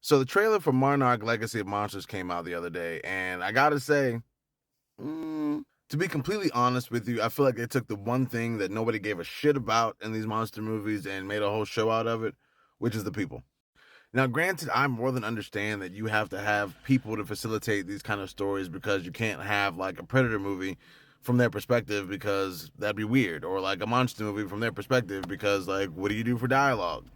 So the trailer for Monarch Legacy of Monsters came out the other day, and I gotta say, to be completely honest with you, I feel like they took the one thing that nobody gave a shit about in these monster movies and made a whole show out of it, which is the people. Now, granted, I more than understand that you have to have people to facilitate these kind of stories because you can't have like a Predator movie from their perspective because that'd be weird, or like a monster movie from their perspective because, like, what do you do for dialogue?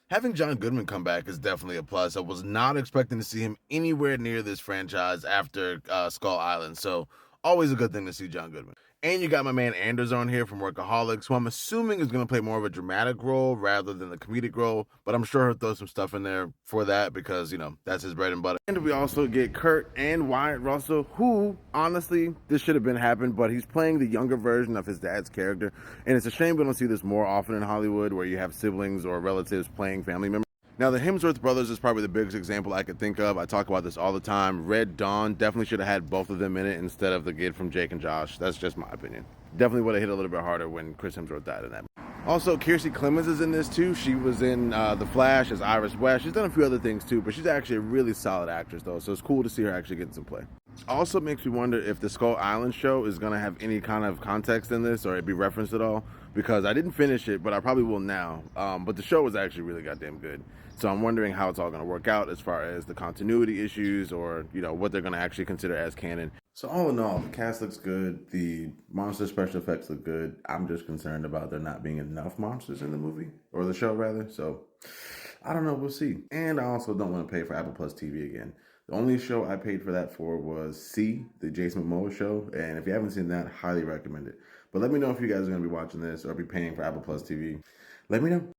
Having John Goodman come back is definitely a plus. I was not expecting to see him anywhere near this franchise after Skull Island, so always a good thing to see John Goodman. And you got my man Anders on here from Workaholics, who I'm assuming is going to play more of a dramatic role rather than the comedic role, but I'm sure he'll throw some stuff in there for that because, that's his bread and butter. And we also get Kurt and Wyatt Russell, who, honestly, this should have been happened, but he's playing the younger version of his dad's character. And it's a shame we don't see this more often in Hollywood where you have siblings or relatives playing family members. Now, the Hemsworth brothers is probably the biggest example I could think of. I talk about this all the time. Red Dawn definitely should have had both of them in it instead of the kid from Jake and Josh. That's just my opinion. Definitely would have hit a little bit harder when Chris Hemsworth died in that. Also, Kiersey Clemens is in this too. She was in The Flash as Iris West. She's done a few other things too, but she's actually a really solid actress though, so it's cool to see her actually getting some play. Also makes me wonder if the Skull Island show is going to have any kind of context in this or it be referenced at all, because I didn't finish it, but I probably will now. But the show was actually really goddamn good. So I'm wondering how it's all going to work out as far as the continuity issues or, what they're going to actually consider as canon. So all in all, the cast looks good. The monster special effects look good. I'm just concerned about there not being enough monsters in the movie, or the show rather. So I don't know. We'll see. And I also don't want to pay for Apple Plus TV again. The only show I paid for that for was C, the Jason Momoa show. And if you haven't seen that, highly recommend it. But let me know if you guys are going to be watching this or be paying for Apple Plus TV. Let me know.